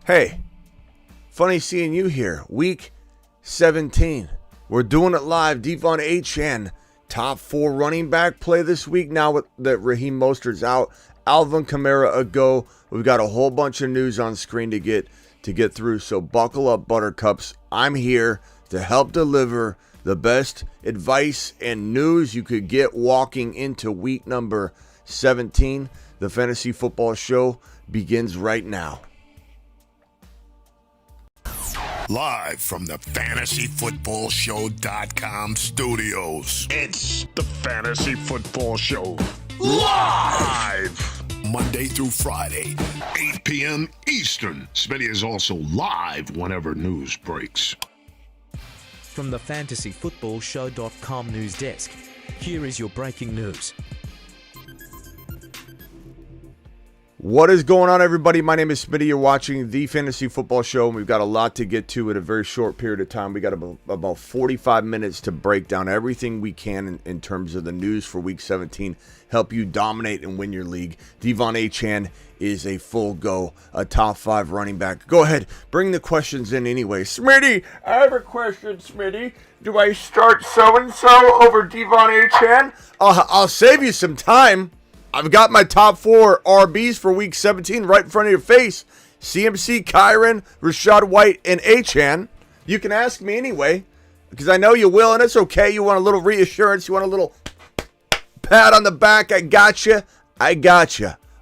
Hey, funny seeing you here. Week 17. We're doing it live. Devon Achane, top 4 running back play this week now that Raheem Mostert's out. Alvin Kamara a go. We've got a whole bunch of news on screen to get through. So buckle up, Buttercups. I'm here to help deliver the best advice and news you could get walking into week number 17. The Fantasy Football Show begins right now. Live from the FantasyFootballShow.com studios. It's the Fantasy Football Show. Live! Monday through Friday, 8 p.m. Eastern. Smitty is also live whenever news breaks. From the FantasyFootballShow.com news desk, here is your breaking news. What is going on, everybody? My name is Smitty. You're watching the Fantasy Football Show, and we've got a lot to get to in a very short period of time. We got about 45 minutes to break down everything we can in terms of the news for Week 17, help you dominate and win your league. Devon Achane is a full go, a top 5 running back. Go ahead, bring the questions in anyway. Smitty, I have a question, Smitty. Do I start so-and-so over Devon Achane? I'll save you some time. I've got my top 4 RBs for Week 17 right in front of your face. CMC, Kyron, Rashad White, and Achane. You can ask me anyway, because I know you will, and it's okay. You want a little reassurance. You want a little pat on the back. I got you.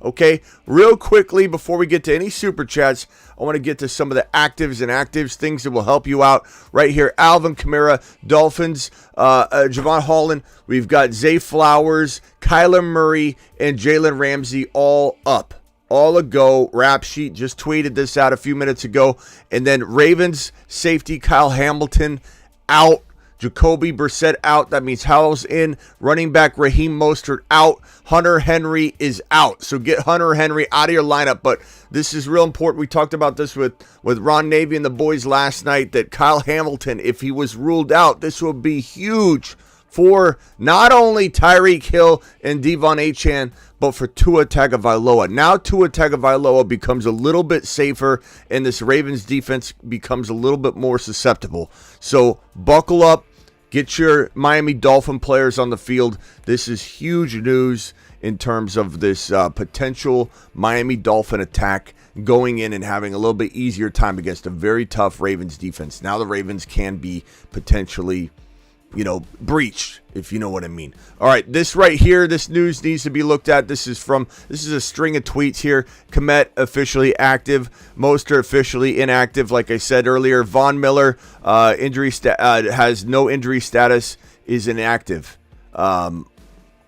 Okay, real quickly before we get to any super chats, I want to get to some of the actives, things that will help you out right here. Alvin Kamara, Dolphins, Javon Holland. We've got Zay Flowers, Kyler Murray, and Jalen Ramsey all up. All a go. Rap Sheet just tweeted this out a few minutes ago. And then Ravens safety Kyle Hamilton out. Jacoby Brissett out. That means Howell's in. Running back Raheem Mostert out. Hunter Henry is out. So get Hunter Henry out of your lineup. But this is real important. We talked about this with Ron Navy and the boys last night, that Kyle Hamilton, if he was ruled out, this would be huge for not only Tyreek Hill and Devon Achane, but for Tua Tagovailoa. Now Tua Tagovailoa becomes a little bit safer, and this Ravens defense becomes a little bit more susceptible. So buckle up, get your Miami Dolphin players on the field. This is huge news in terms of this potential Miami Dolphin attack going in and having a little bit easier time against a very tough Ravens defense. Now the Ravens can be potentially breached, if you know what I mean. All right, this right here, this news needs to be looked at. This is a string of tweets here. Komet officially active, Mostert officially inactive. Like I said earlier, Von Miller has no injury status, is inactive.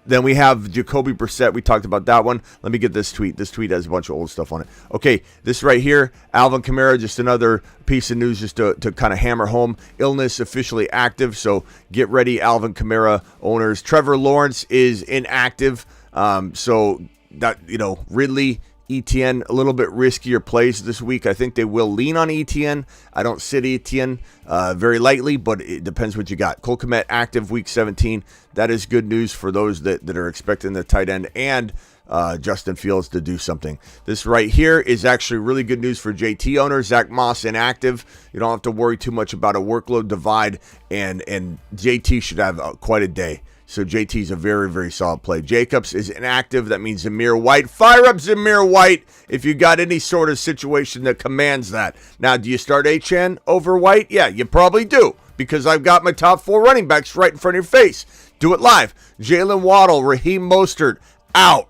Then we have Jacoby Brissett. We talked about that one. Let me get this tweet. This tweet has a bunch of old stuff on it. Okay, this right here, Alvin Kamara, just another piece of news just to kind of hammer home. Illness officially active, so get ready, Alvin Kamara owners. Trevor Lawrence is inactive, so that, Ridley, ETN, a little bit riskier plays this week. I think they will lean on ETN. I don't sit ETN very lightly, but it depends what you got. Cole Kmet active Week 17. That is good news for those that are expecting the tight end and Justin Fields to do something. This right here is actually really good news for JT owners. Zach Moss inactive. You don't have to worry too much about a workload divide, and JT should have quite a day. So JT's a very, very solid play. Jacobs is inactive. That means Zamir White. Fire up Zamir White if you got any sort of situation that commands that. Now, do you start Achane over White? Yeah, you probably do, because I've got my top 4 running backs right in front of your face. Do it live. Jalen Waddle, Raheem Mostert, out.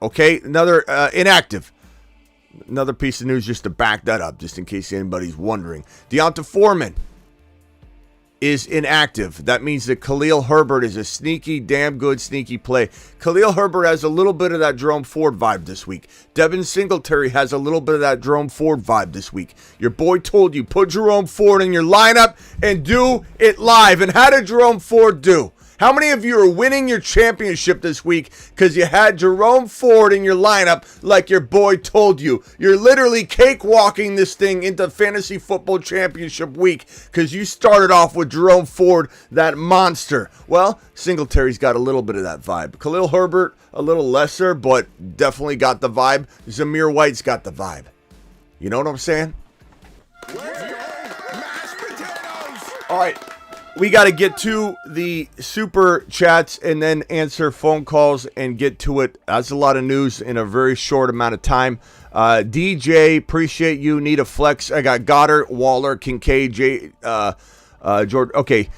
Okay, another inactive. Another piece of news just to back that up, just in case anybody's wondering. Deonta Foreman is inactive. That means that Khalil Herbert is a damn good sneaky play. Khalil Herbert has a little bit of that Jerome Ford vibe this week. Devin Singletary has a little bit of that Jerome Ford vibe this week. Your boy told you, put Jerome Ford in your lineup and do it live. And how did Jerome Ford do? How many of you are winning your championship this week because you had Jerome Ford in your lineup like your boy told you? You're literally cakewalking this thing into fantasy football championship week because you started off with Jerome Ford, that monster. Well, Singletary's got a little bit of that vibe. Khalil Herbert, a little lesser, but definitely got the vibe. Zamir White's got the vibe. You know what I'm saying? Mashed potatoes. All right. We got to get to the super chats and then answer phone calls and get to it. That's a lot of news in a very short amount of time. DJ, appreciate you. Need a flex. I got Goddard, Waller, Kincaid, Jordan. Okay.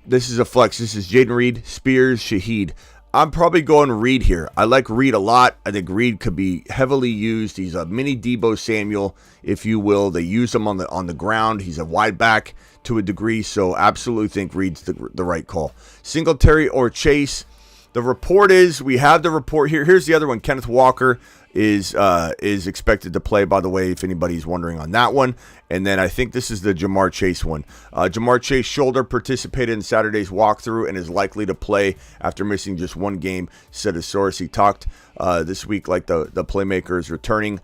This is a flex. This is Jaden Reed, Spears, Shaheed. I'm probably going Reed here. I like Reed a lot. I think Reed could be heavily used. He's a mini Debo Samuel, if you will. They use him on the ground. He's a wide back to a degree, so absolutely think Reed's the right call. Singletary or Chase. The report is, we have the report here. Here's the other one. Kenneth Walker is expected to play, by the way, if anybody's wondering on that one. And then I think this is the Jamar Chase one. Jamar Chase shoulder participated in Saturday's walkthrough and is likely to play after missing just one game, said a source. He talked this week like the playmaker is returning.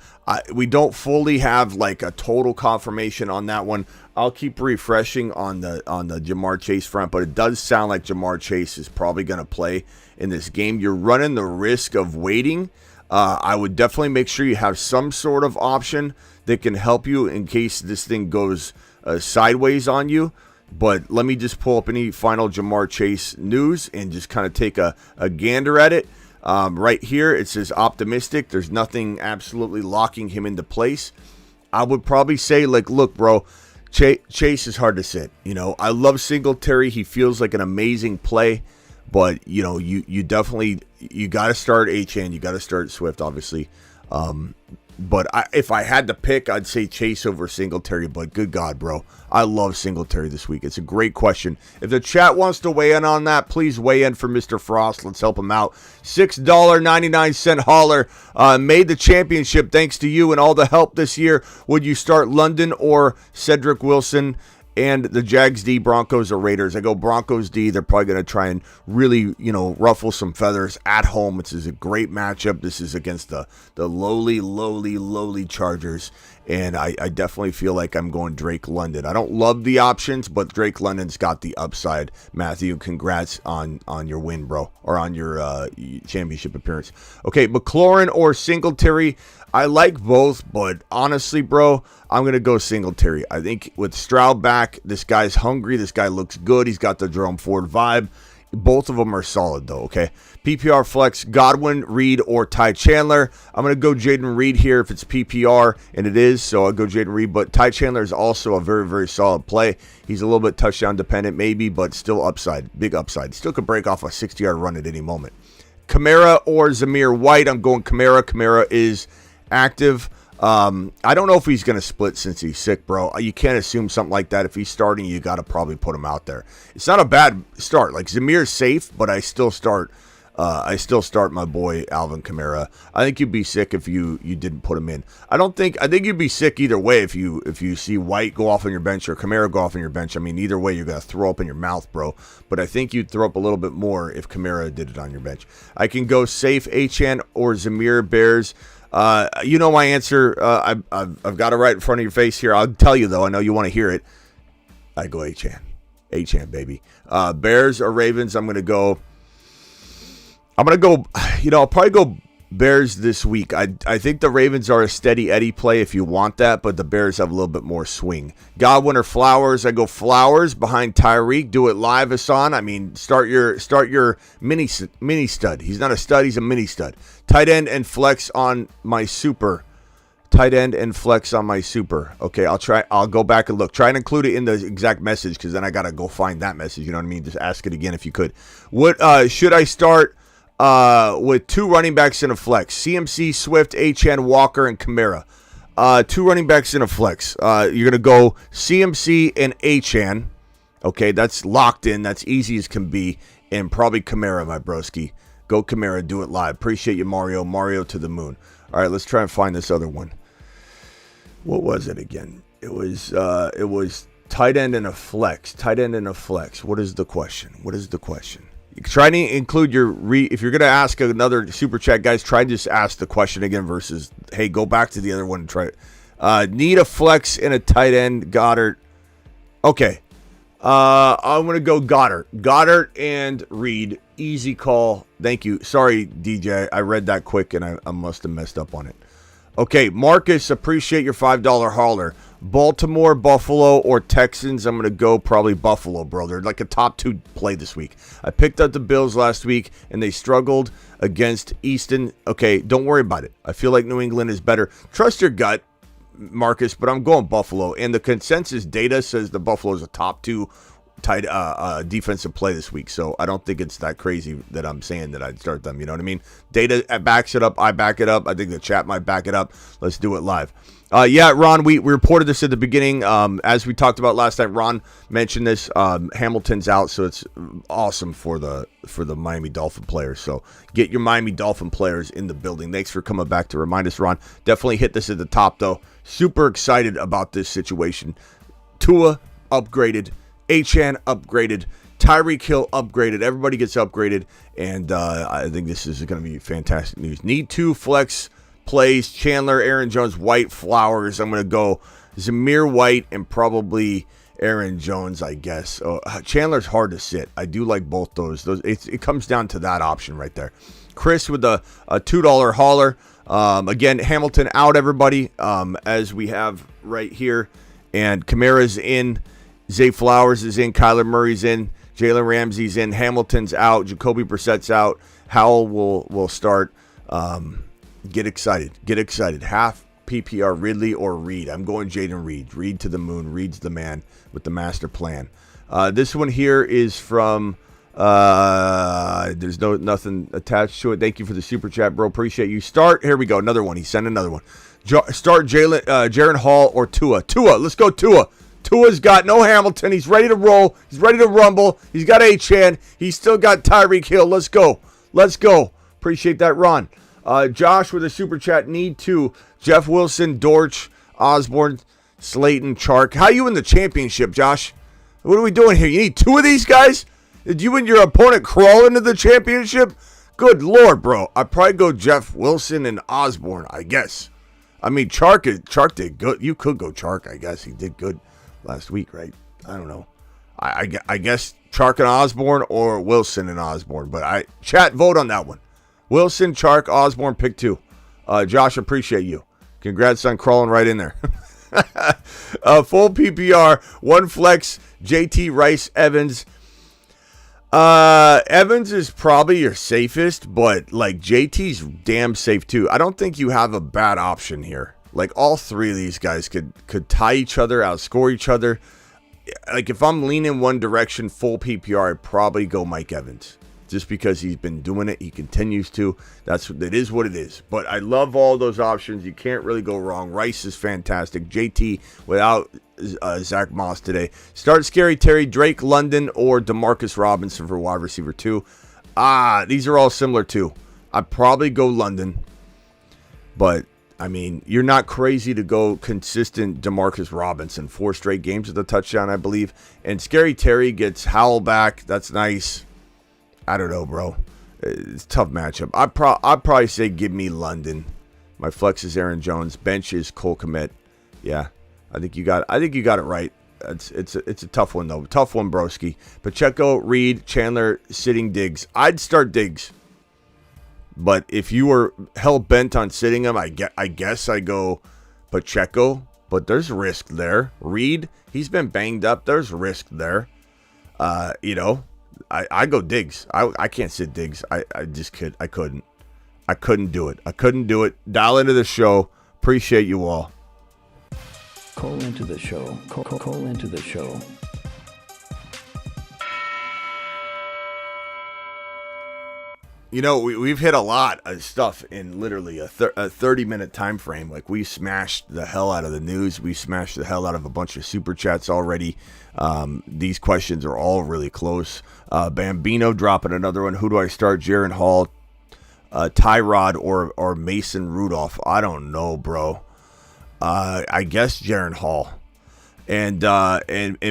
We don't fully have like a total confirmation on that one. I'll keep refreshing on the Jamar Chase front, but it does sound like Jamar Chase is probably going to play in this game. You're running the risk of waiting. I would definitely make sure you have some sort of option that can help you in case this thing goes sideways on you. But let me just pull up any final Jamar Chase news and just kind of take a gander at it. Right here, it says optimistic. There's nothing absolutely locking him into place. I would probably say, like, look, bro, Chase is hard to sit. You know, I love Singletary. He feels like an amazing play. But, you know, you definitely, you got to start Achane. You got to start Swift, obviously. But if I had to pick, I'd say Chase over Singletary. But good God, bro. I love Singletary this week. It's a great question. If the chat wants to weigh in on that, please weigh in for Mr. Frost. Let's help him out. $6.99 hauler. Made the championship thanks to you and all the help this year. Would you start London or Cedric Wilson? And the Jags D, Broncos, or Raiders? I go Broncos D. They're probably going to try and really, ruffle some feathers at home. This is a great matchup. This is against the lowly Chargers. And I definitely feel like I'm going Drake London. I don't love the options, but Drake London's got the upside. Matthew, congrats on your win, bro, or on your championship appearance. Okay, McLaurin or Singletary? I like both, but honestly, bro, I'm going to go Singletary. I think with Stroud back, this guy's hungry. This guy looks good. He's got the Jerome Ford vibe. Both of them are solid, though, okay? PPR flex, Godwin, Reed, or Ty Chandler. I'm going to go Jaden Reed here if it's PPR, and it is, so I'll go Jaden Reed. But Ty Chandler is also a very, very solid play. He's a little bit touchdown dependent, maybe, but still upside, big upside. Still could break off a 60-yard run at any moment. Kamara or Zamir White. I'm going Kamara. Kamara is active. I don't know if he's going to split since he's sick, bro. You can't assume something like that. If he's starting, you got to probably put him out there. It's not a bad start. Like, Zamir's safe, but I still start my boy Alvin Kamara. I think you'd be sick if you didn't put him in. I think you'd be sick either way if you see White go off on your bench or Kamara go off on your bench. I mean, either way, you're going to throw up in your mouth, bro. But I think you'd throw up a little bit more if Kamara did it on your bench. I can go safe Achane or Zamir Bears. You know my answer. I've got it right in front of your face here. I'll tell you, though. I know you want to hear it. I go Achane. Achane, baby. Bears or Ravens, I'm going to go, I'll probably go Bears this week. I think the Ravens are a steady Eddie play if you want that, but the Bears have a little bit more swing. Godwin or Flowers, I go Flowers behind Tyreek. Do it live, Hassan. I mean, start your mini stud. He's not a stud, he's a mini stud. Tight end and flex on my super. Okay, I'll go back and look. Try and include it in the exact message, because then I got to go find that message. You know what I mean? Just ask it again if you could. What should I start with two running backs in a flex? CMC, Swift, Achane, Walker, and Kamara. Two running backs in a flex. You're going to go CMC and Achane. Okay, that's locked in. That's easy as can be. And probably Kamara, my broski. Go Kamara, do it live. Appreciate you, Mario. Mario to the moon. All right, let's try and find this other one. What was it again? It was tight end and a flex. Tight end and a flex. What is the question? Try to include if you're going to ask another super chat, guys, try and just ask the question again versus, hey, go back to the other one and try it. Need a flex and a tight end, Goddard. Okay. I'm going to go Goddard. Goddard and Reed. Easy call. Thank you. Sorry, DJ. I read that quick and I must have messed up on it. Okay, Marcus, appreciate your $5 hauler. Baltimore, Buffalo, or Texans. I'm going to go probably Buffalo, bro. They're like a top 2 play this week. I picked up the Bills last week, and they struggled against Easton. Okay, don't worry about it. I feel like New England is better. Trust your gut, Marcus, but I'm going Buffalo. And the consensus data says the Buffalo is a top 2 tight defensive play this week. So I don't think it's that crazy that I'm saying that I'd start them. You know what I mean? Data backs it up. I back it up. I think the chat might back it up. Let's do it live. Yeah, Ron, we reported this at the beginning. As we talked about last night, Ron mentioned this. Hamilton's out, so it's awesome for the Miami Dolphin players. So get your Miami Dolphin players in the building. Thanks for coming back to remind us, Ron. Definitely hit this at the top, though. Super excited about this situation. Tua upgraded. Achane upgraded. Tyreek Hill upgraded. Everybody gets upgraded. And I think this is going to be fantastic news. Need 2 flex plays. Chandler, Aaron Jones, White, Flowers. I'm going to go Zamir White and probably Aaron Jones, I guess. Chandler's hard to sit. I do like both those. It comes down to that option right there. Chris with a $2 hauler. Again, Hamilton out, everybody, as we have right here. And Kamara's in. Zay Flowers is in. Kyler Murray's in. Jalen Ramsey's in. Hamilton's out. Jacoby Brissett's out. Howell will start. Get excited. Get excited. Half PPR Ridley or Reed. I'm going Jaden Reed. Reed to the moon. Reed's the man with the master plan. This one here is from... there's nothing attached to it. Thank you for the super chat, bro. Appreciate you. Start. Here we go. Another one. He sent another one. Start Jaren Hall or Tua. Tua. Let's go Tua. Tua's got no Hamilton. He's ready to roll. He's ready to rumble. He's got Achane. He's still got Tyreek Hill. Let's go. Let's go. Appreciate that, Ron. Josh with a super chat. Need 2. Jeff Wilson, Dortch, Osborne, Slayton, Chark. How you in the championship, Josh? What are we doing here? You need 2 of these guys? Did you and your opponent crawl into the championship? Good Lord, bro. I'd probably go Jeff Wilson and Osborne, I guess. I mean, Chark did good. You could go Chark, I guess. He did good last week, right? I don't know. I guess Chark and Osborne or Wilson and Osborne. But chat, vote on that one. Wilson, Chark, Osborne, pick 2. Josh, appreciate you. Congrats on crawling right in there. Full PPR, 1 flex, JT, Rice, Evans. Evans is probably your safest, but like JT's damn safe too. I don't think you have a bad option here. Like all 3 of these guys could tie each other, outscore each other. Like if I'm leaning one direction, full PPR, I'd probably go Mike Evans. Just because he's been doing it, he continues to. It is what it is. But I love all those options. You can't really go wrong. Rice is fantastic. JT without Zach Moss today. Start Scary Terry, Drake London, or Demarcus Robinson for wide receiver 2. These are all similar too. I'd probably go London. But, I mean, you're not crazy to go consistent Demarcus Robinson. 4 straight games with a touchdown, I believe. And Scary Terry gets Howell back. That's nice. I don't know, bro. It's a tough matchup. I'd probably say give me London. My flex is Aaron Jones. Bench is Cole Kmet. Yeah, I think you got it right. It's a tough one though. Tough one, broski. Pacheco, Reed, Chandler, sitting Diggs. I'd start Diggs. But if you were hell bent on sitting him, I guess I go Pacheco. But there's risk there. Reed, he's been banged up. There's risk there. I go Diggs. I can't sit Diggs. I couldn't do it. I couldn't do it. Dial into the show. Appreciate you all. Call into the show. Call into the show. You know, we've hit a lot of stuff in literally a 30-minute time frame. Like, we smashed the hell out of the news. We smashed the hell out of a bunch of super chats already. These questions are all really close. Bambino dropping another one. Who do I start? Jaren Hall, Tyrod, or Mason Rudolph? I don't know, bro. I guess Jaren Hall. And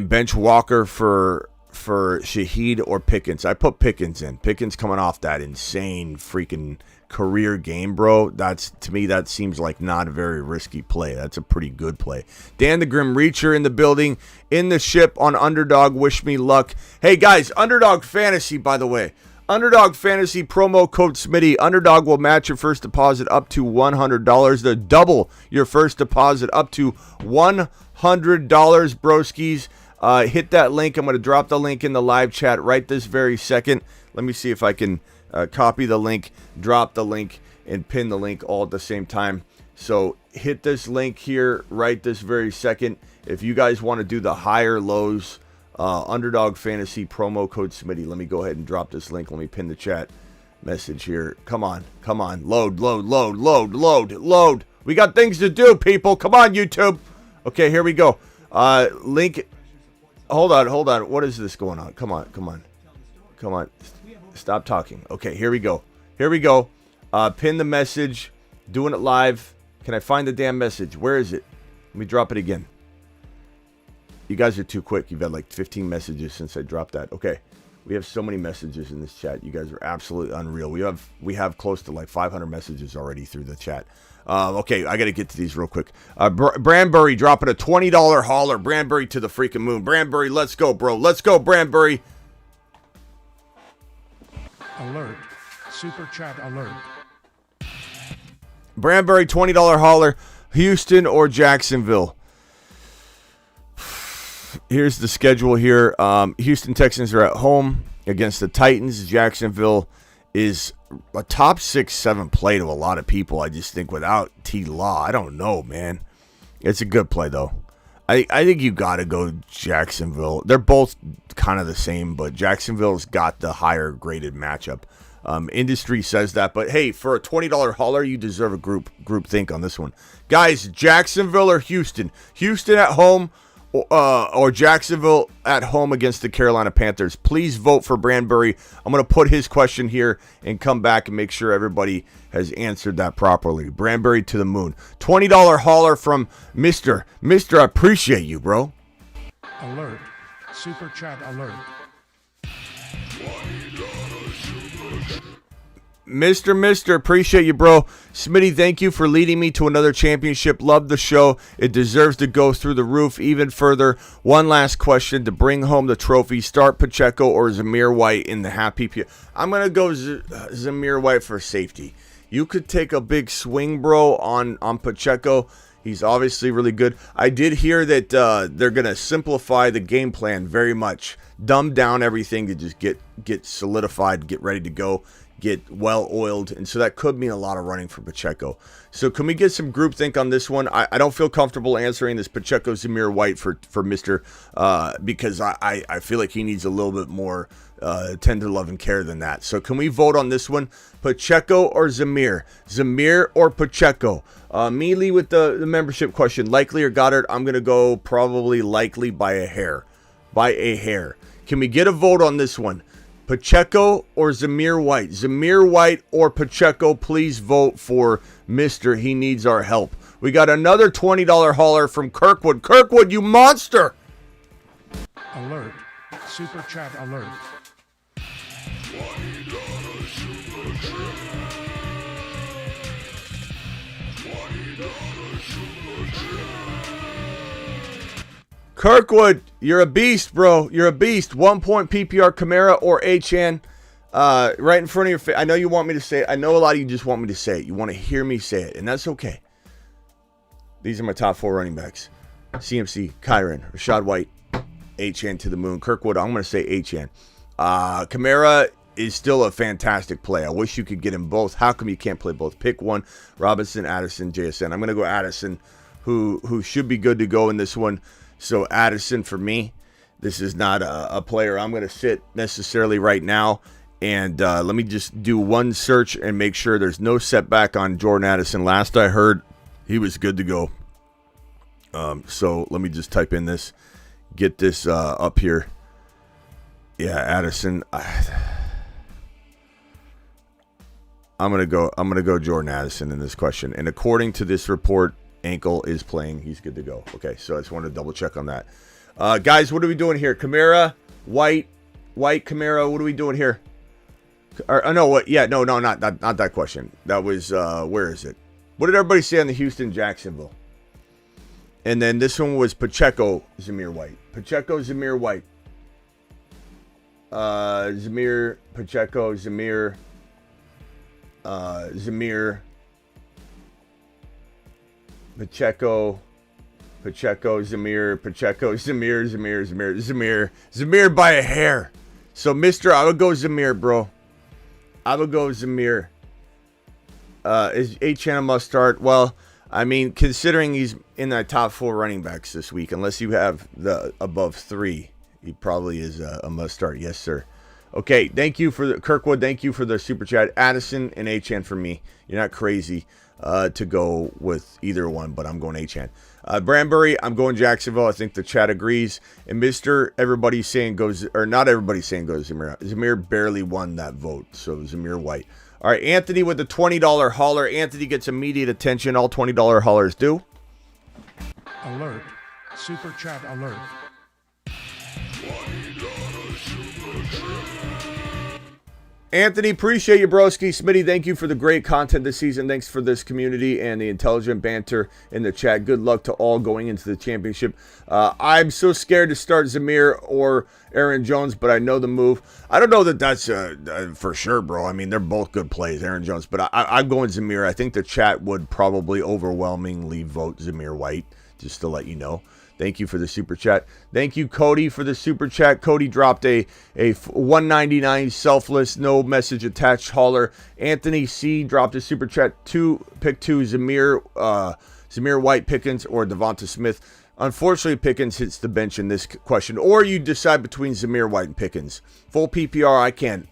bench Walker for Shaheed or Pickens. I put Pickens in. Pickens coming off that insane freaking career game, bro. To me, that seems like not a very risky play. That's a pretty good play. Dan the Grim Reacher in the building, in the ship on Underdog. Wish me luck. Hey, guys, Underdog Fantasy, by the way. Underdog Fantasy promo code Smitty. Underdog will match your first deposit up to $100. They'll double your first deposit up to $100, broskies. Hit that link. I'm going to drop the link in the live chat right this very second. Let me see if I can copy the link, drop the link, and pin the link all at the same time. So hit this link here right this very second. If you guys want to do the higher lows, Underdog Fantasy promo code Smitty. Let me go ahead and drop this link. Let me pin the chat message here. Come on. Load. We got things to do, people. Come on, YouTube. Okay, here we go. Link. Hold on. What is this going on? Come on. Stop talking. Okay, here we go. Pin the message. Doing it live. Can I find the damn message? Where is it? Let me drop it again. You guys are too quick. You've had like 15 messages since I dropped that. Okay. We have so many messages in this chat. You guys are absolutely unreal. We have close to like 500 messages already through the chat. Okay, I got to get to these real quick. Branbury dropping a $20 hauler. Branbury to the freaking moon. Branbury, let's go, bro. Let's go, Branbury. Alert. Super chat alert. Branbury, $20 hauler. Houston or Jacksonville? Here's the schedule here. Houston Texans are at home against the Titans. Jacksonville is a top 6-7 play to a lot of people. I just think without T-Law, I don't know, man. It's a good play, though. I think you got to go Jacksonville. They're both kind of the same, but Jacksonville's got the higher graded matchup. Industry says that, but hey, for a $20 hauler, you deserve a group think on this one. Guys, Jacksonville or Houston? Houston at home or Jacksonville at home against the Carolina Panthers. Please vote for Branbury. I'm going to put his question here and come back and make sure everybody has answered that properly. Branbury to the moon. $20 hauler from Mr. I appreciate you, bro. Alert. Super chat alert. Mr. Appreciate you, bro. Smitty, thank you for leading me to another championship. Love the show. It deserves to go through the roof even further. One last question to bring home the trophy. Start Pacheco or Zamir White in the half PPR. I'm going to go Zamir White for safety. You could take a big swing, bro, on Pacheco. He's obviously really good. I did hear that they're going to simplify the game plan very much. Dumb down everything to just get solidified, get ready to go, get well-oiled, and so that could mean a lot of running for Pacheco. So can we get some groupthink on this one? I don't feel comfortable answering this Pacheco Zamir White for Mr. Because I feel like he needs a little bit more tender love and care than that. So can we vote on this one? Pacheco or Zamir? Zamir or Pacheco? Mealy with the membership question. Likely or Goddard? I'm going to go probably likely by a hair. Can we get a vote on this one? Pacheco or Zamir White? Zamir White or Pacheco, please vote for Mr. He needs our help. We got another $20 hauler from Kirkwood. Kirkwood, you monster! Alert. Super chat alert. Kirkwood, you're a beast, bro. You're a beast. 1 point PPR Kamara or Achane. Right in front of your face. I know you want me to say it. I know a lot of you just want me to say it. You want to hear me say it, and that's okay. These are my top 4 running backs. CMC, Kyron, Rashad White, Achane to the moon. Kirkwood, I'm going to say Achane. Kamara is still a fantastic play. I wish you could get them both. How come you can't play both? Pick one. Robinson, Addison, JSN. I'm going to go Addison, who should be good to go in this one. So Addison for me. This is not a player I'm going to sit necessarily right now. And let me just do one search and make sure there's no setback on Jordan Addison. Last I heard, he was good to go. So let me just type in this, get this up here. Yeah, Addison. I'm gonna go Jordan Addison in this question. And according to this report, ankle is playing. He's good to go. Okay, so I just wanted to double check on that. Guys, what are we doing here? Kamara, White, Kamara. What are we doing here? No, what? Yeah, no, not that question. That was where is it? What did everybody say on the Houston Jacksonville? And then this one was Pacheco Zamir White. Pacheco Zamir White. Zamir, Pacheco, Zamir, Pacheco, Zamir by a hair. So, I would go Zamir, bro. I would go Zamir. Is Achane a must start? Well, I mean, considering he's in the top 4 running backs this week, unless you have the above 3, he probably is a must start. Yes, sir. Okay, thank you for Kirkwood. Thank you for the super chat. Addison and Achane for me. You're not crazy to go with either one, but I'm going Achane. Branbury, I'm going Jacksonville. I think the chat agrees. And Mr. Everybody's saying goes, or not everybody's saying goes Zamir. Zamir barely won that vote, so Zamir White. All right, Anthony with the $20 hauler. Anthony gets immediate attention. All $20 haulers do. Alert. Super chat alert. Anthony, appreciate you, broski. Smitty, thank you for the great content this season. Thanks for this community and the intelligent banter in the chat. Good luck to all going into the championship. I'm so scared to start Zamir or Aaron Jones, but I know the move. I don't know that that's for sure, bro. I mean, they're both good plays, Aaron Jones, but I'm going Zamir. I think the chat would probably overwhelmingly vote Zamir White, just to let you know. Thank you for the super chat. Thank you, Cody, for the super chat. Cody dropped a $1.99 selfless, no message attached hauler. Anthony C dropped a super chat. Pick two, Zamir White, Pickens, or Devonta Smith. Unfortunately, Pickens hits the bench in this question. Or you decide between Zamir White and Pickens. Full PPR,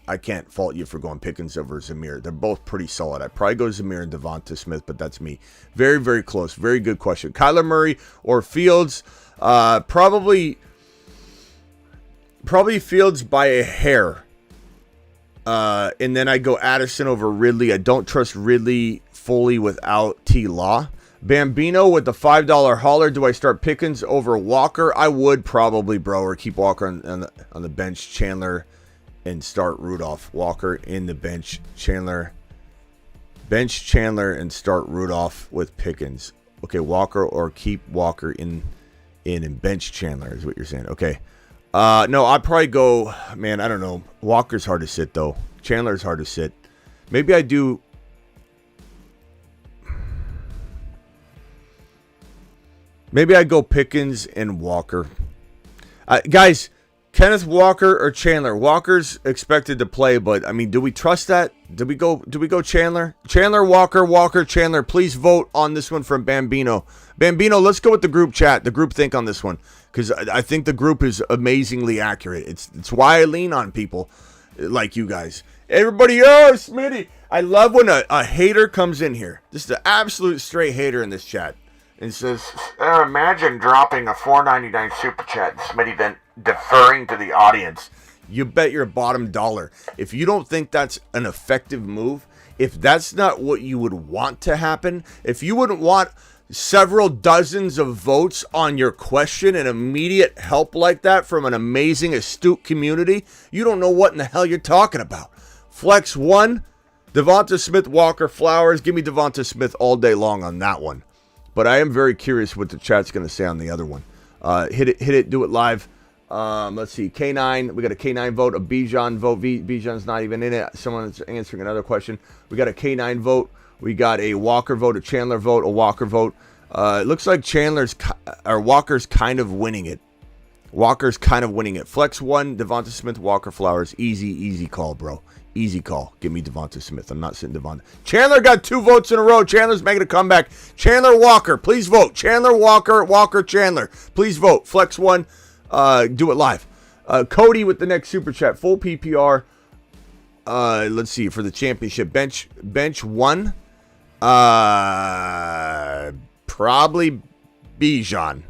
I can't fault you for going Pickens over Zamir. They're both pretty solid. I'd probably go Zamir and Devonta Smith, but that's me. Very, very close. Very good question. Kyler Murray or Fields? Probably Fields by a hair. And then I go Addison over Ridley. I don't trust Ridley fully without T. Law. Bambino with the $5 hauler. Do I start Pickens over Walker? I would probably, bro, or keep Walker on the bench. Chandler and start Rudolph. Walker in the bench. Chandler and start Rudolph with Pickens. Okay, Walker or keep Walker in and bench Chandler is what you're saying. Okay. No, I'd probably go, man, I don't know. Walker's hard to sit, though. Chandler's hard to sit. Maybe I do. Maybe I go Pickens and Walker. Guys, Kenneth Walker or Chandler? Walker's expected to play, but I mean, do we trust that? Do we go Chandler? Chandler, Walker, Chandler. Please vote on this one from Bambino. Bambino, let's go with the group chat, the group think on this one, because I think the group is amazingly accurate. It's why I lean on people like you guys. Everybody, Smitty. I love when a hater comes in here. This is an absolute straight hater in this chat. And says, imagine dropping a $4.99 super chat and Smitty then deferring to the audience. You bet your bottom dollar. If you don't think that's an effective move, if that's not what you would want to happen, if you wouldn't want several dozens of votes on your question and immediate help like that from an amazing, astute community, you don't know what in the hell you're talking about. Flex 1, Devonta Smith, Walker, Flowers. Give me Devonta Smith all day long on that one. But I am very curious what the chat's going to say on the other one. Hit it, do it live. Let's see, K9. We got a K9 vote, a Bijan vote. Bijan's not even in it. Someone's answering another question. We got a K9 vote. We got a Walker vote, a Chandler vote, a Walker vote. It looks like Walker's kind of winning it. Flex 1, Devonta Smith, Walker, Flowers. Easy call, bro. Easy call. Give me Devonta Smith. I'm not sitting Devonta. Chandler got 2 votes in a row. Chandler's making a comeback. Chandler, Walker. Please vote. Chandler, Walker, Chandler. Please vote. Flex 1. Do it live. Cody with the next super chat. Full PPR. Let's see. For the championship. Bench 1. Probably Bijan.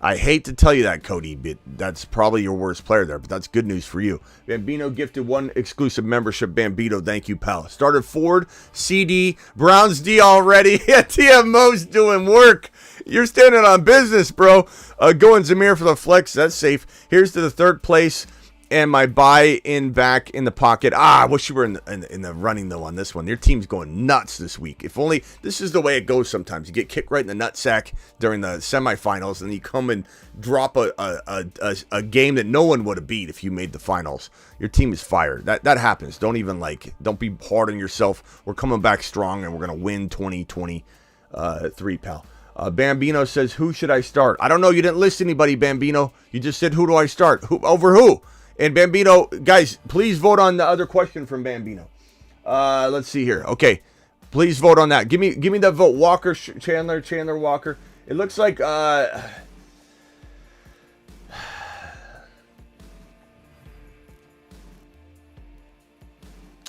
I hate to tell you that, Cody, but that's probably your worst player there, but that's good news for you. Bambino gifted 1 exclusive membership. Bambino, thank you, pal. Started Ford, CD, Browns D already. Yeah, TMO's doing work. You're standing on business, bro. Going Zamir for the flex. That's safe. Here's to the 3rd place and my buy-in back in the pocket. I wish you were in the running, though, on this one. Your team's going nuts this week. If only this is the way it goes sometimes. You get kicked right in the nutsack during the semifinals, and you come and drop a game that no one would have beat if you made the finals. Your team is fired. That happens. Don't be hard on yourself. We're coming back strong, and we're going to win 2023, pal. Bambino says, who should I start? I don't know. You didn't list anybody, Bambino. You just said, who do I start? Over who? And Bambino, guys, please vote on the other question from Bambino. Let's see here. Okay, please vote on that. Give me that vote. Walker, Chandler, Walker. It looks like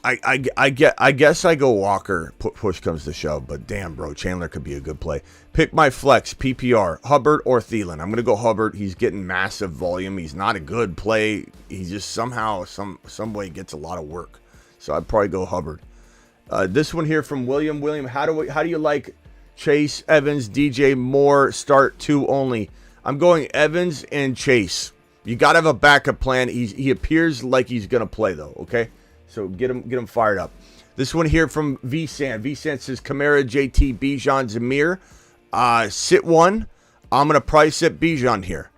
I guess I go Walker. Push comes to shove, but damn, bro, Chandler could be a good play. Pick my flex, PPR, Hubbard or Thielen. I'm gonna go Hubbard. He's getting massive volume. He's not a good play. He just somehow, some way gets a lot of work. So I'd probably go Hubbard. This one here from William. William, how do you like Chase, Evans, DJ Moore? Start 2 only. I'm going Evans and Chase. You gotta have a backup plan. He appears like he's gonna play though. Okay. So get him fired up. This one here from VSAN. VSAN says Kamara, JT, Bijan, Zamir. Sit 1. I'm going to price it Bijan here.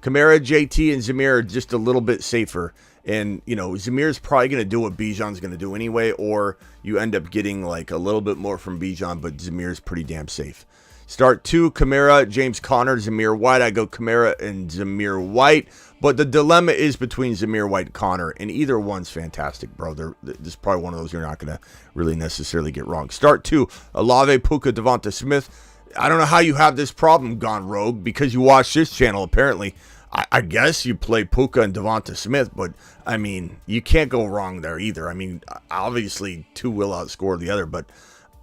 Kamara, JT, and Zamir are just a little bit safer. And, Zamir's probably going to do what Bijan's going to do anyway. Or you end up getting like a little bit more from Bijan, but Zamir's pretty damn safe. Start 2, Kamara, James Conner, Zamir White. I go Kamara and Zamir White. But the dilemma is between Zamir White and Conner, and either one's fantastic, bro. This is probably one of those you're not going to really necessarily get wrong. Start 2, Olave, Puka, Devonta Smith. I don't know how you have this problem gone rogue because you watch this channel, apparently. I guess you play Puka and Devonta Smith, but, I mean, you can't go wrong there either. I mean, obviously, 2 will outscore the other, but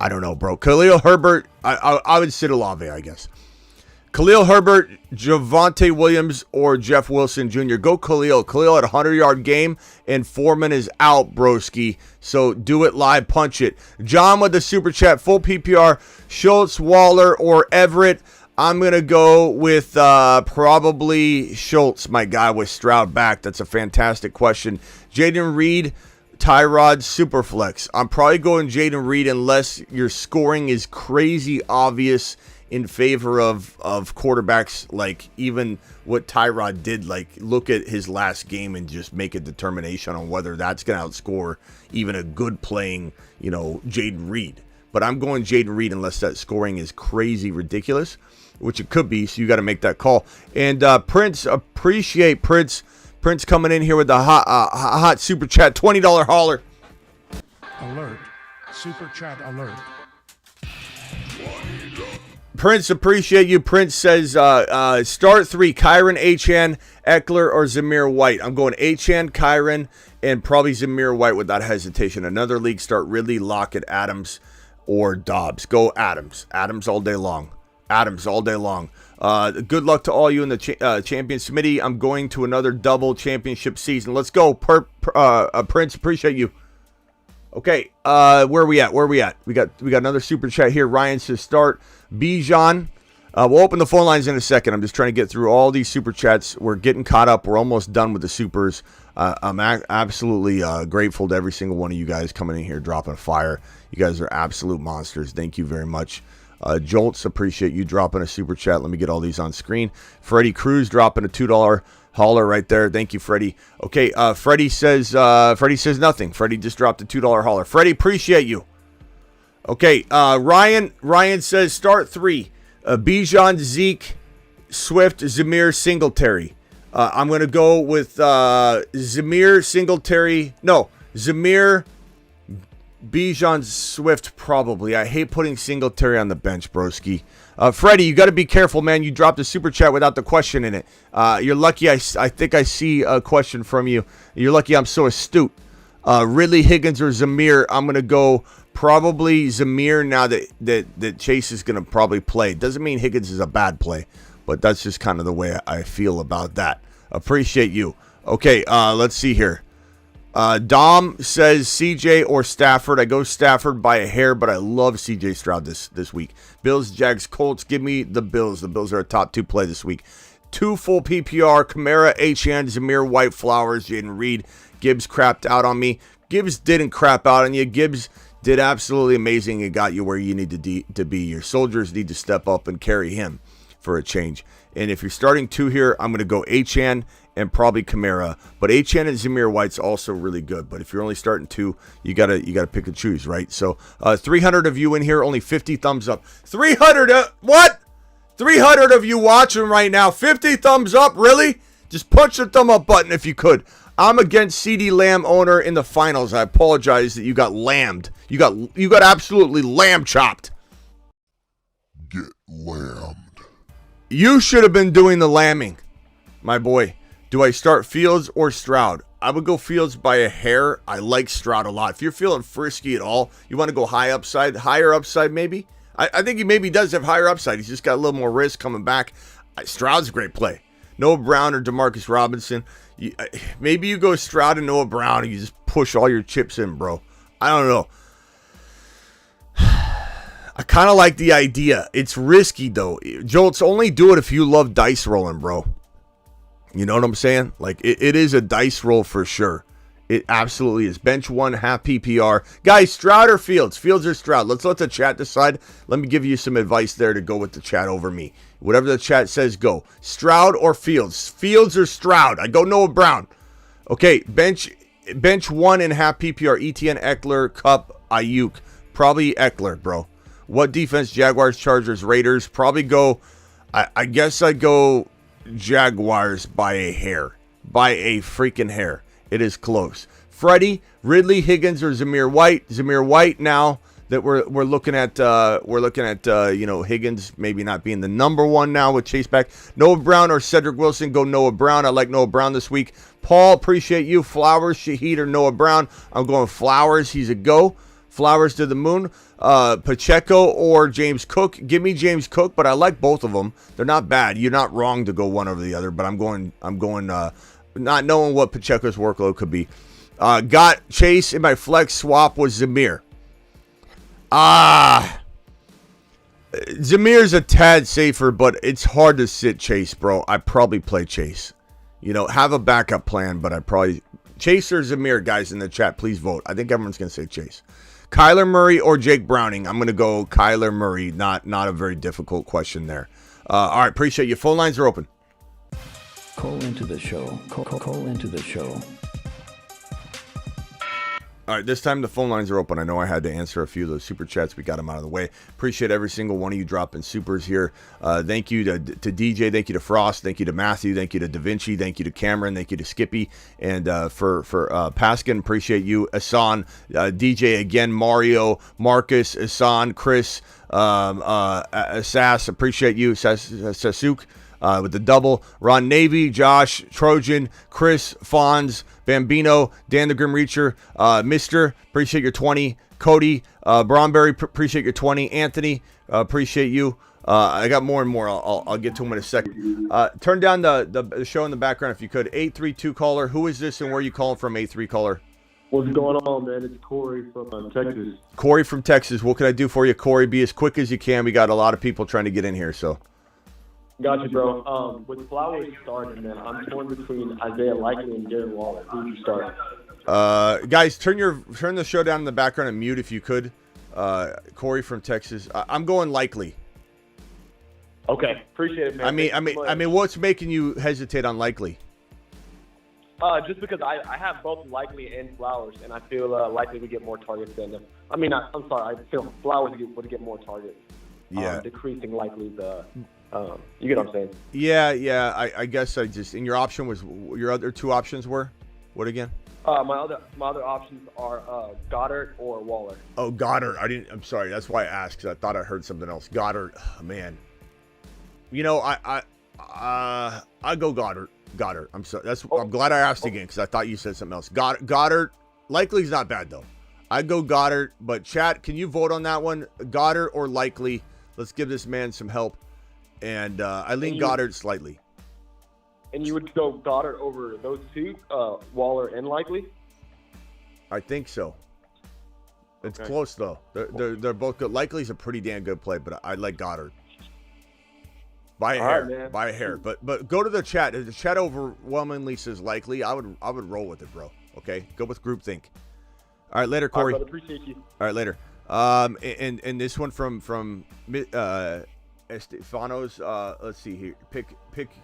I don't know, bro. Khalil Herbert, I would sit Olave, I guess. Khalil Herbert, Javonte Williams, or Jeff Wilson Jr. Go Khalil. Khalil had a 100-yard game, and Foreman is out, broski. So do it live, punch it. John with the super chat, full PPR, Schultz, Waller, or Everett. I'm going to go with probably Schultz, my guy, with Stroud back. That's a fantastic question. Jaden Reed, Tyrod, Superflex. I'm probably going Jaden Reed unless your scoring is crazy obvious in favor of quarterbacks, like even what Tyrod did, like look at his last game and just make a determination on whether that's going to outscore even a good playing, Jaden Reed. But I'm going Jaden Reed unless that scoring is crazy ridiculous, which it could be, so you got to make that call. And Prince, appreciate Prince coming in here with the hot super chat, $20 hauler. Alert. Super chat alert. Prince, appreciate you. Prince says, start 3, Kyron, Achane, Eckler, or Zamir White. I'm going Achane, Kyron, and probably Zamir White without hesitation. Another league start, really lock at Adams or Dobbs. Go Adams. Adams all day long. Adams all day long. Good luck to all you in the Champions Committee. I'm going to another double championship season. Let's go, Prince. Appreciate you. Okay, where are we at? We got another super chat here. Ryan says start Bijan. We'll open the phone lines in a second. I'm just trying to get through all these super chats. We're getting caught up. We're almost done with the supers. I'm absolutely grateful to every single one of you guys coming in here, dropping a fire. You guys are absolute monsters. Thank you very much. Jolts, appreciate you dropping a super chat. Let me get all these on screen. Freddie Cruz dropping a $2 hauler right there. Thank you, Freddie. Okay, Freddie says nothing. Freddie just dropped a $2 hauler. Freddie, appreciate you. Okay, Ryan says start 3. Bijan, Zeke, Swift, Zamir, Singletary. I'm going to go with Zamir, Singletary. No, Zamir, Bijan, Swift, probably. I hate putting Singletary on the bench, broski. Freddie, you got to be careful, man. You dropped a super chat without the question in it. You're lucky I think I see a question from you. You're lucky I'm so astute. Ridley, Higgins, or Zamir. I'm going to go probably Zamir now that Chase is going to probably play. Doesn't mean Higgins is a bad play, but that's just kind of the way I feel about that. Appreciate you. Okay, let's see here. Dom says CJ or Stafford. I go Stafford by a hair, but I love CJ Stroud this week. Bills, Jags, Colts. Give me the Bills. The Bills are a top 2 play this week. 2 full PPR, Kamara, Achane, Zamir White, Flowers, Jaden Reed. Gibbs crapped out on me. Gibbs didn't crap out on you. Gibbs did absolutely amazing and got you where you need to be. Your soldiers need to step up and carry him for a change. And if you're starting 2 here, I'm going to go Achane and probably Kamara. But Achane and Zamir White's also really good. But if you're only starting 2, you gotta pick and choose, right? So 300 of you in here, only 50 thumbs up. 300, what? 300 of you watching right now, 50 thumbs up, really? Just punch the thumb up button if you could. I'm against CeeDee Lamb owner in the finals. I apologize that you got lambed. You got absolutely lamb chopped. Get lambed. You should have been doing the lambing, my boy. Do I start Fields or Stroud? I would go Fields by a hair. I like Stroud a lot. If you're feeling frisky at all, you want to go higher upside maybe? I think he maybe does have higher upside. He's just got a little more risk coming back. Stroud's a great play. Noah Brown or Demarcus Robinson. Maybe you go Stroud and Noah Brown and you just push all your chips in, bro. I don't know. I kind of like the idea. It's risky, though. Jolts, only do it if you love dice rolling, bro. You know what I'm saying? Like, it is a dice roll for sure. It absolutely is. Bench 1, half PPR. Guys, Stroud or Fields? Fields or Stroud? Let's let the chat decide. Let me give you some advice there to go with the chat over me. Whatever the chat says, go. Stroud or Fields? Fields or Stroud? I go Noah Brown. Okay, bench 1 and half PPR. Etienne, Eckler, Cup, Ayuk. Probably Eckler, bro. What defense? Jaguars, Chargers, Raiders. Probably go, I guess I go Jaguars by a hair. By a freaking hair. It is close. Freddie, Ridley, Higgins, or Zamir White. Zamir White now that we're looking at Higgins maybe not being the number 1 now with Chase back. Noah Brown or Cedric Wilson. Go Noah Brown. I like Noah Brown this week. Paul, appreciate you. Flowers, Shaheed, or Noah Brown. I'm going Flowers. He's a go. Flowers to the moon. Pacheco or James Cook. Give me James Cook, but I like both of them. They're not bad. You're not wrong to go one over the other, but I'm going not knowing what Pacheco's workload could be. Got Chase in my flex swap was Zamir. Zamir's a tad safer, but it's hard to sit Chase, bro. I probably play Chase. Have a backup plan, but I probably... Chase or Zamir, guys, in the chat, please vote. I think everyone's going to say Chase. Kyler Murray or Jake Browning? I'm going to go Kyler Murray. Not a very difficult question there. All right, appreciate you. Phone lines are open. Call into the show. Call into the show. All right, this time the phone lines are open. I know I had to answer a few of those super chats. We got them out of the way. Appreciate every single one of you dropping supers here. Thank you to DJ. Thank you to Frost. Thank you to Matthew. Thank you to Da Vinci. Thank you to Cameron. Thank you to Skippy. And for Paskin, appreciate you. Asan, DJ again, Mario, Marcus, Asan, Chris, Sass, appreciate you. Sasuk. With the double, Ron Navy, Josh, Trojan, Chris, Fonz, Bambino, Dan the Grim Reacher, Mister, appreciate your 20, Cody, Bromberry, appreciate your 20, Anthony, appreciate you. I got more and more. I'll get to them in a second. Turn down the show in the background if you could. 832 caller, who is this and where are you calling from, 83 caller? What's going on, man? It's Corey from Texas. Corey from Texas. What can I do for you, Corey? Be as quick as you can. We got a lot of people trying to get in here, so. Gotcha, bro. With Flowers starting, man, I'm torn between Isaiah Likely and Darren Waller. Who would you start? Guys, turn the show down in the background and mute if you could. Corey from Texas. I'm going Likely. Okay, appreciate it, man. I mean, what's making you hesitate on Likely? Just because I have both Likely and Flowers, and I feel Likely would get more targets than them. I'm sorry. I feel Flowers would get more targets. Yeah. Decreasing Likely's. You get what I'm saying? Yeah. I guess I just. And your option was your other two options were what again? My other options are Goddard or Waller. Oh, Goddard. I'm sorry. That's why I asked because I thought I heard something else. Goddard. Oh, man. I go Goddard. I'm sorry. I'm glad I asked again because I thought you said something else. Goddard. Likely's not bad though. I go Goddard, but chat, can you vote on that one? Goddard or Likely? Let's give this man some help. And I lean Goddard slightly. And you would go Goddard over those two, Waller and Likely? I think so. It's close though. They're both good. Likely's a pretty damn good play, but I like Goddard. By a All hair. right, man. By a hair. But go to the chat. The chat overwhelmingly says likely. I would roll with it, bro. Okay? Go with groupthink. All right, later, Corey. All right, brother, appreciate you. All right, later. And this one from Estefanos. Let's see here. Pick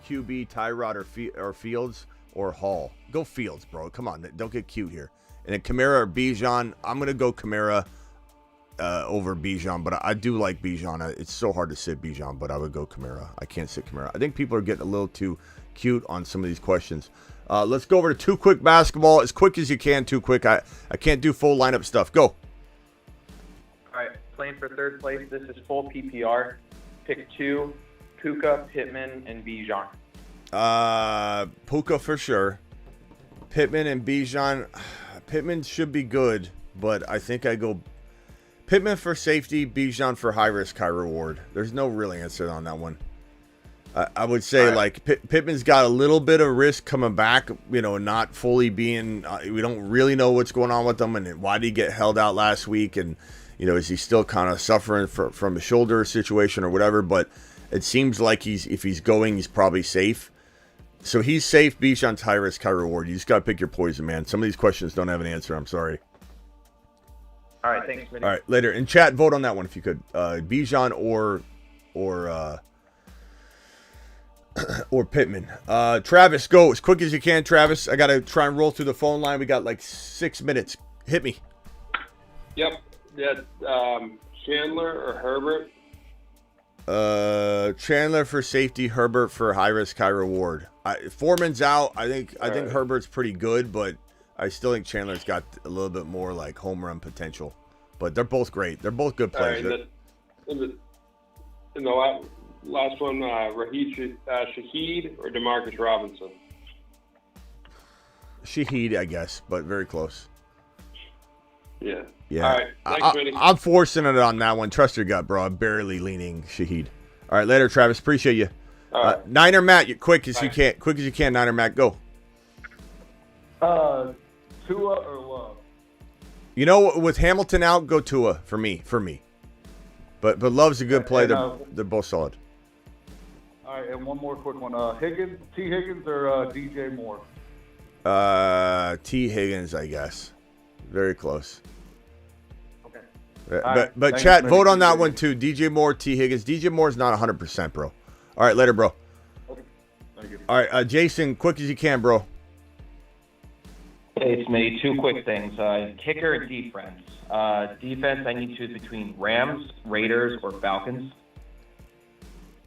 QB, Tyrod or Fields or Hall. Go Fields, bro. Come on, don't get cute here. And then Kamara or Bijan. I'm gonna go Kamara over Bijan, but I do like Bijan. It's so hard to sit Bijan, but I would go Kamara. I can't sit Kamara. I think people are getting a little too cute on some of these questions. Let's go over to Too Quick Basketball. As quick as you can, Too Quick. I can't do full lineup stuff. Go. All right, playing for third place. This is full PPR. Pick 2, Puka, Pittman, and Bijan. Puka for sure. Pittman and Bijan. Pittman should be good, but I think I go Pittman for safety, Bijan for high risk, high reward. There's no real answer on that one. I would say like Pittman's got a little bit of risk coming back, not fully being. We don't really know what's going on with him, and why did he get held out last week, and is he still kind of suffering from a shoulder situation or whatever? But it seems like if he's going, he's probably safe. So he's safe. Bijan's high risk, high reward. You just got to pick your poison, man. Some of these questions don't have an answer. I'm sorry. All right, thanks, Smitty. All right, later. In chat, vote on that one if you could. Bijan or Pittman. Travis, go as quick as you can, Travis. I got to try and roll through the phone line. We got like 6 minutes. Hit me. Yep. Yeah. Chandler or Herbert? Chandler for safety, Herbert for high risk, high reward. Foreman's out. I think Herbert's pretty good, but I still think Chandler's got a little bit more like home run potential. But they're both great. They're both good players. Right, in the last one, Shaheed or Demarcus Robinson? Shaheed, I guess, but very close. Yeah. Yeah. All right. Thanks, Smitty. I'm forcing it on that one. Trust your gut, bro. I'm barely leaning Shaheed. All right, later, Travis. Appreciate you. All right. Niner Matt, quick as you can. Quick as you can, Niner Matt. Go. Tua or Love? With Hamilton out, go Tua for me. But Love's a good play. They're both solid. All right, and one more quick one. Higgins or DJ Moore? T. Higgins, I guess. Very close. Okay. But chat, vote on that one too. DJ Moore, T. Higgins. DJ Moore's not 100%, bro. All right, later, bro. Okay. Thank you. All right, Jason, quick as you can, bro. Hey, it's me. 2 quick things. Kicker and defense. Defense, I need to choose between Rams, Raiders, or Falcons.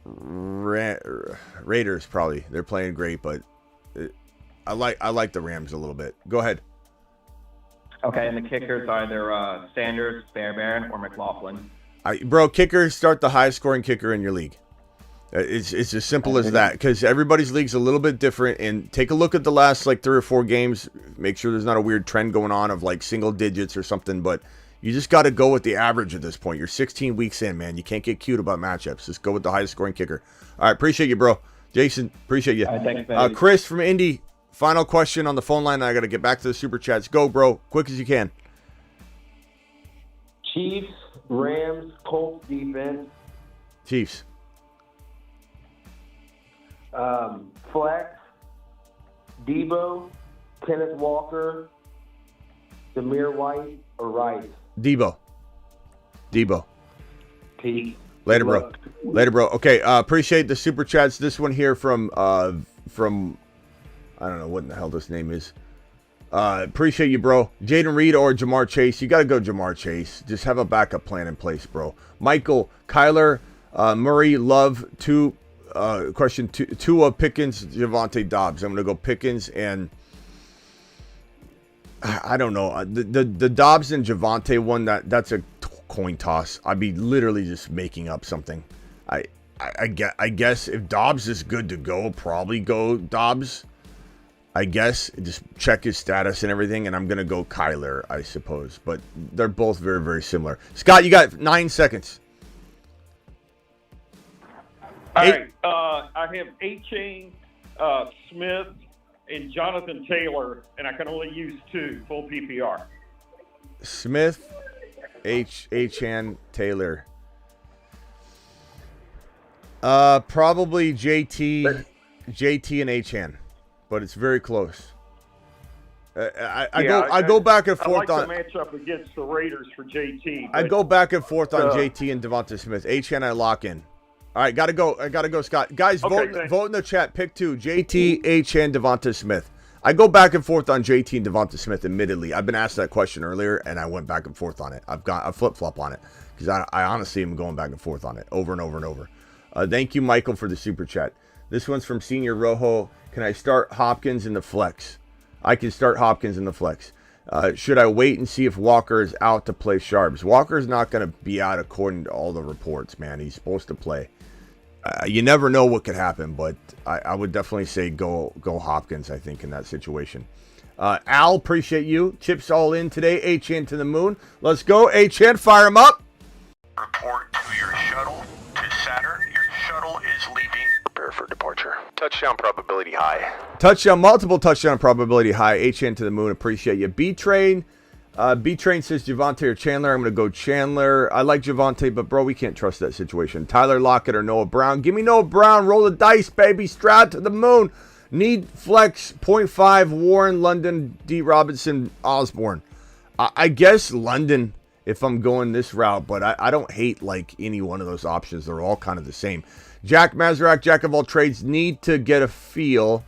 Raiders probably. They're playing great, but I like the Rams a little bit. Go ahead. Okay, and the kickers either Sanders, Fairbairn, or McLaughlin. Bro, kickers, start the highest scoring kicker in your league. It's as simple as that, because everybody's league's a little bit different. And take a look at the last 3 or 4 games. Make sure there's not a weird trend going on of single digits or something. But you just got to go with the average at this point. You're 16 weeks in, man. You can't get cute about matchups. Just go with the highest scoring kicker. All right, appreciate you, bro. Jason, appreciate you. Thanks, Chris from Indy, final question on the phone line. I got to get back to the super chats. Go, bro, quick as you can. Chiefs, Rams, Colts defense. Chiefs. Flex, Debo, Kenneth Walker, Demir White, or Rice? Debo. Peace. Later, bro. Okay, appreciate the super chats. This one here from I don't know what in the hell this name is. Appreciate you, bro. Jaden Reed or Jamar Chase. You got to go Jamar Chase. Just have a backup plan in place, bro. Michael, Kyler, Murray, Love, question 2 of Pickens, Javonte Dobbs. I'm going to go Pickens, and I don't know. The Dobbs and Javonte one, that's a coin toss. I'd be literally just making up something. I guess if Dobbs is good to go, probably go Dobbs. I guess just check his status and everything, and I'm going to go Kyler, I suppose. But they're both very, very similar. Scott, you got 9 seconds. All right, I have Achane, Smith, and Jonathan Taylor, and I can only use 2 full PPR. Smith, Achane, Taylor. Probably JT and Achane, but it's very close. I go back and forth I on. like the matchup against the Raiders for JT. I go back and forth on JT and Devonta Smith. Achane I lock in. All right, gotta go. I gotta go, Scott. Guys, vote in the chat. Pick 2. JT, Achane, Devonta Smith. I go back and forth on JT and Devonta Smith. Admittedly, I've been asked that question earlier, and I went back and forth on it. I've got a flip flop on it because I honestly am going back and forth on it over and over and over. Thank you, Michael, for the super chat. This one's from Senior Rojo. Can I start Hopkins in the flex? I can start Hopkins in the flex. Should I wait and see if Walker is out to play Sharps? Walker's not going to be out according to all the reports, man. He's supposed to play. You never know what could happen, but I would definitely say go Hopkins, I think, in that situation. Al, appreciate you. Chips all in today. Achane to the moon. Let's go. Achane, fire him up. Report to your shuttle to Saturn. Your shuttle is leaving. Prepare for departure. Touchdown probability high. Multiple touchdown probability high. Achane to the moon. Appreciate you. B-Train. B-Train says Javonte or Chandler. I'm going to go Chandler. I like Javonte, but, bro, we can't trust that situation. Tyler Lockett or Noah Brown. Give me Noah Brown. Roll the dice, baby. Stroud to the moon. Need flex. 0.5. Warren, London, D. Robinson, Osborne. I guess London if I'm going this route, but I don't hate, like, any one of those options. They're all kind of the same. Jack Mazarak, Jack of all trades, need to get a feel.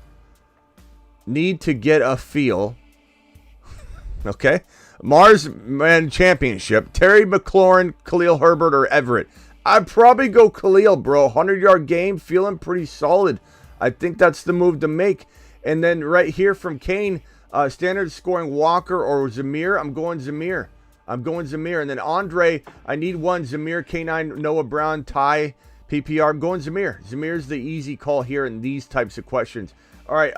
Okay. Mars Man Championship. Terry McLaurin, Khalil Herbert, or Everett. I'd probably go Khalil, bro. 100-yard game, feeling pretty solid. I think that's the move to make. And then right here from Kane, standard scoring Walker or Zamir. I'm going Zamir. And then Andre, I need one. Zamir, K9, Noah Brown, Ty, PPR. I'm going Zamir. Zamir's the easy call here in these types of questions. All right,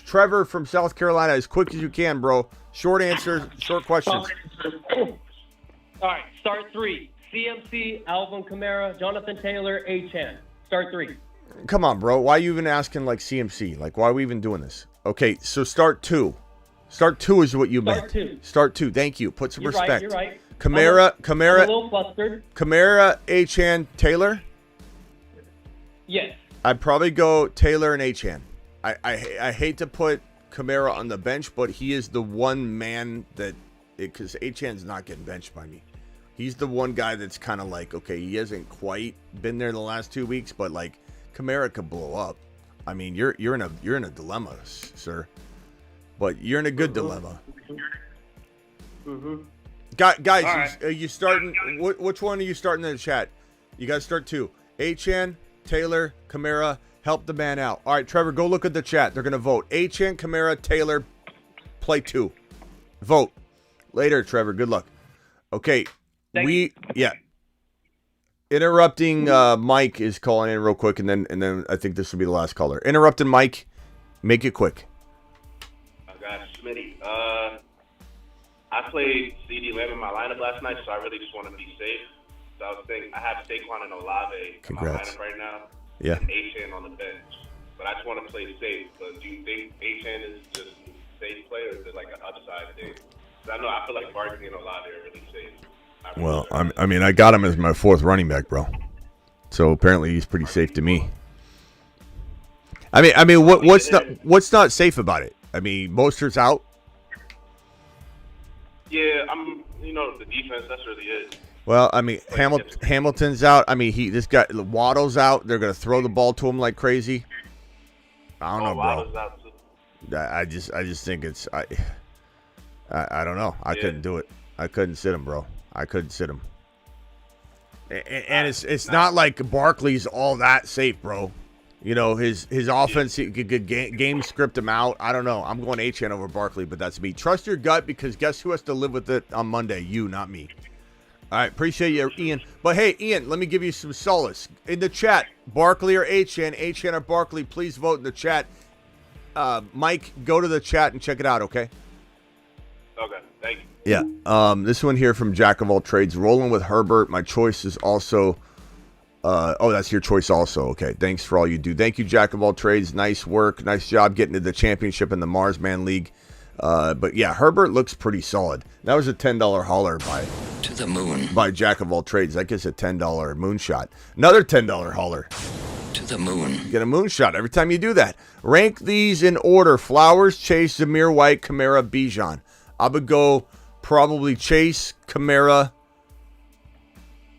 Trevor from South Carolina, as quick as you can, bro. Short answers, short questions. All right, start 3. CMC, Alvin Kamara, Jonathan Taylor, Achane. Start 3. Come on, bro. Why are you even asking, like, CMC? Like, why are we even doing this? Okay, so start 2. Start 2 is what you meant. Start 2. Thank you. Put some respect. You're right. Kamara, I'm a little flustered. Kamara, Achane, Taylor? Yes. I'd probably go Taylor and Achane. I hate to put Kamara on the bench, but he is the one man that, because Achane's not getting benched by me. He's the one guy that's kind of like, okay, he hasn't quite been there the last 2 weeks, but like Kamara could blow up. I mean, you're in a dilemma, sir. But you're in a good dilemma. Guys, right. are you starting? Which one are you starting in the chat? You got to start 2. Achane, Taylor, Kamara. Help the man out. All right, Trevor, go look at the chat. They're going to vote. Achane, Kamara, Taylor, play 2. Vote. Later, Trevor. Good luck. Okay. Interrupting Mike is calling in real quick, and then I think this will be the last caller. Interrupting Mike. Make it quick. Smitty. I played CD Lamb in my lineup last night, so I really just want to be safe. So I was thinking, I have Saquon and Olave in my lineup right now. Yeah. And Achane on the bench. But I just want to play safe. But do you think Achane is just a safe play, or is it like an upside thing? Because I feel like Barkley and Olave are really safe. Well, I mean, I got him as my 4th running back, bro. So apparently he's pretty safe to me. I mean, what's not safe about it? I mean, Mostert's out. Yeah, the defense, that's really it. Well, I mean, Hamilton's out. I mean, this guy Waddle's out. They're gonna throw the ball to him like crazy. I don't know, bro. Waddle's out too. I just think it's I don't know. I couldn't do it. I couldn't sit him, bro. I couldn't sit him. And it's not like Barkley's all that safe, bro. You know, his offense, he could game script him out. I don't know. I'm going Achane over Barkley, but that's me. Trust your gut, because guess who has to live with it on Monday? You, not me. All right, appreciate you, Ian. But, hey, Ian, let me give you some solace. In the chat, Barkley or Achane or Barkley, please vote in the chat. Mike, go to the chat and check it out, okay? Okay, thank you. Yeah. This one here from Jack of all trades. Rolling with Herbert. My choice is also... that's your choice also. Okay, thanks for all you do. Thank you, Jack of all trades. Nice work. Nice job getting to the championship in the Marsman League. But yeah, Herbert looks pretty solid. That was a $10 hauler by Jack of all trades. I guess a $10 moonshot. Another $10 hauler the moon. Get a moonshot every time you do that. Rank these in order: Flowers, Chase, Zamir White, Kamara, Bijan. I would go probably Chase, Kamara,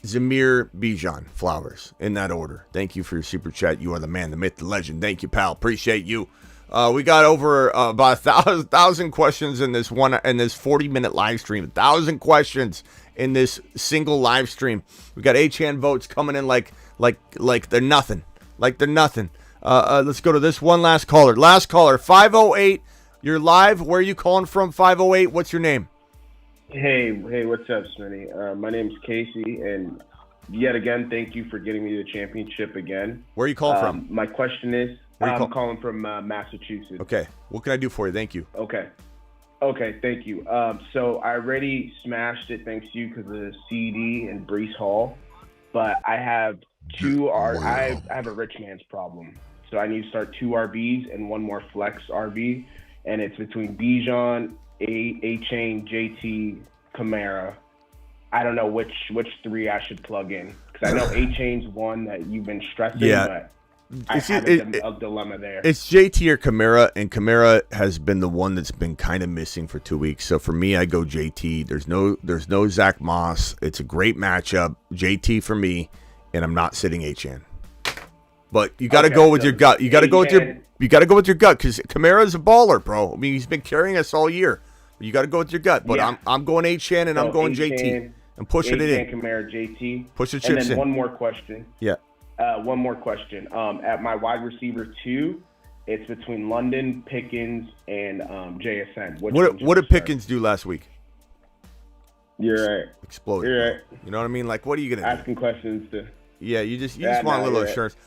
Zamir, Bijan, Flowers, in that order. Thank you for your super chat. You are the man, the myth, the legend. Thank you, pal. Appreciate you. We got over about 1,000 questions in this 40-minute live stream. 1,000 questions in this single live stream. We got Achane votes coming in like they're nothing. Like they're nothing. Let's go to this one last caller. Last caller, 508. You're live. Where are you calling from? 508. What's your name? Hey, what's up, Smitty? My name's Casey, and yet again, thank you for getting me the championship again. Where are you calling from? My question is, I'm calling from Massachusetts. Okay. What can I do for you? Thank you. Okay, thank you. So I already smashed it thanks to you because of the CD and Brees Hall, but I have I have a rich man's problem. So I need to start 2 RBs and 1 more flex RB, and it's between Bijan, Achane, JT, Kamara. I don't know which 3 I should plug in because I know Achane's one that you've been stressing, but I have a dilemma there. It's JT or Kamara, and Kamara has been the one that's been kind of missing for 2 weeks. So for me, I go JT. There's no Zach Moss. It's a great matchup. JT for me, and I'm not sitting Achane. But you got to go with your gut. You got to go with your gut because Kamara is a baller, bro. I mean, he's been carrying us all year. You got to go with your gut. But yeah. I'm going Achane and I'm going JT. I'm pushing it in. Kamara, JT. Push the chips in. And then one more question. Yeah. One more question. At my wide receiver 2, it's between London, Pickens, and JSN. What did Pickens do last week? You're right. Exploded. You're right. You know what I mean? Like, what are you gonna asking questions to? Yeah, you just want a little assurance.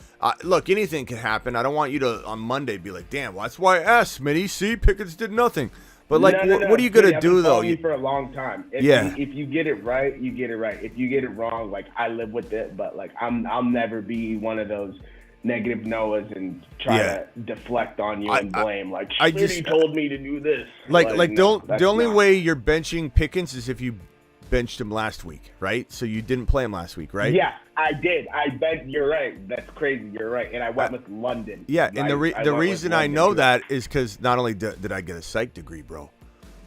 Look, anything can happen. I don't want you to on Monday be like, damn, well, that's why I asked, Smitty. See, Pickens did nothing. But like, what are you gonna do though? You for a long time. If you get it right, you get it right. If you get it wrong, like I live with it. But like I'll never be one of those negative Noahs and try to deflect on you and blame. Like Smitty told me to do this. The only way you're benching Pickens is if you benched him last week, right? So you didn't play him last week, right? Yeah, I did. I bet you're right. That's crazy. You're right. And I went with London. Yeah, and the reason I know that is because not only did I get a psych degree, bro,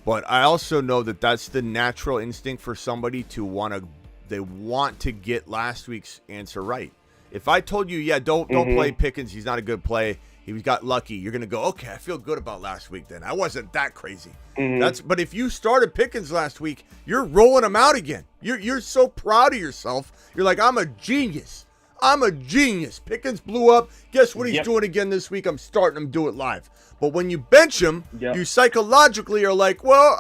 but I also know that that's the natural instinct for somebody to want to get last week's answer right. If I told you, don't play Pickens, he's not a good play, he got lucky, you're gonna go, okay, I feel good about last week. Then I wasn't that crazy. But if you started Pickens last week, you're rolling him out again. You're so proud of yourself. You're like, I'm a genius. Pickens blew up. Guess what he's doing again this week? I'm starting him, do it live. But when you bench him, you psychologically are like, well,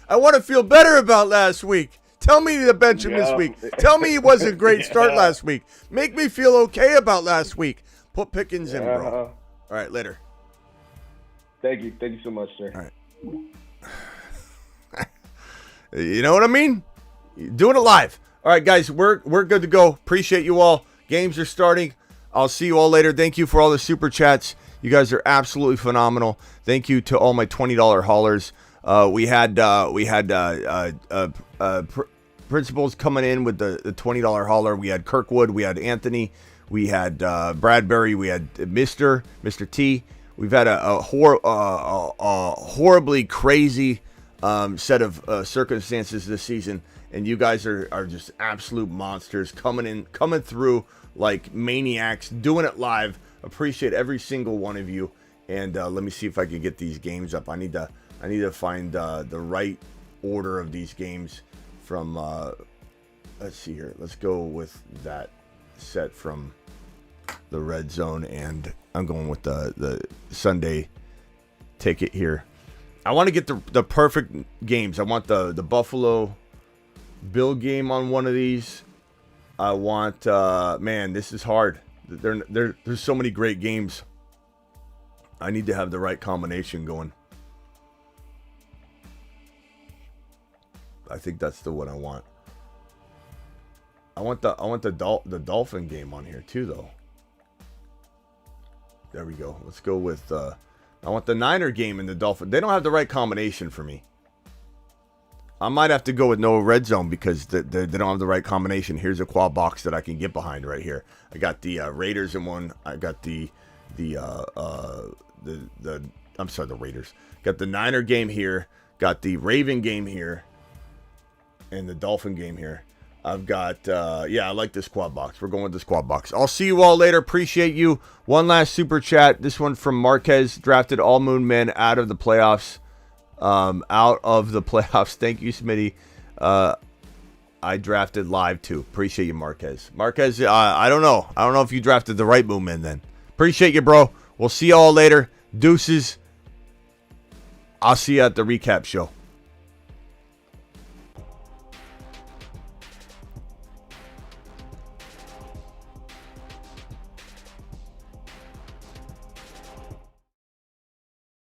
I want to feel better about last week. Tell me to bench him this week. Tell me he wasn't a great start last week. Make me feel okay about last week. Put Pickens in, bro. All right, later. Thank you. Thank you so much, sir. All right. You know what I mean? Doing it live. All right, guys, we're good to go. Appreciate you all. Games are starting. I'll see you all later. Thank you for all the super chats. You guys are absolutely phenomenal. Thank you to all my $20 haulers. We had principals coming in with the $20 hauler. We had Kirkwood. We had Anthony. We had Bradbury. We had Mr. T. We've had a horribly crazy set of circumstances this season, and you guys are just absolute monsters coming through like maniacs, doing it live. Appreciate every single one of you, and let me see if I can get these games up. I need to find the right order of these games from. Let's see here. Let's go with that set from the red zone, and I'm going with the Sunday ticket here. I want to get the perfect games. I want the Buffalo Bill game on one of these. I want man, this is hard. There's so many great games. I need to have the right combination going. I think that's the one I want. I want the Dolphin game on here too, though. There we go. Let's go with I want the Niner game and the Dolphin. They don't have the right combination for me. I might have to go with no red zone because they don't have the right combination. Here's a quad box that I can get behind right here. I got the Raiders in one. I got the Raiders. Got the Niner game here. Got the Raven game here. And the Dolphin game here. I've got, I like this quad box. We're going with this quad box. I'll see you all later. Appreciate you. One last super chat. This one from Marquez. Drafted all moon men out of the playoffs. Thank you, Smitty. I drafted live too. Appreciate you, Marquez. Marquez, I don't know. I don't know if you drafted the right moon men then. Appreciate you, bro. We'll see you all later. Deuces. I'll see you at the recap show.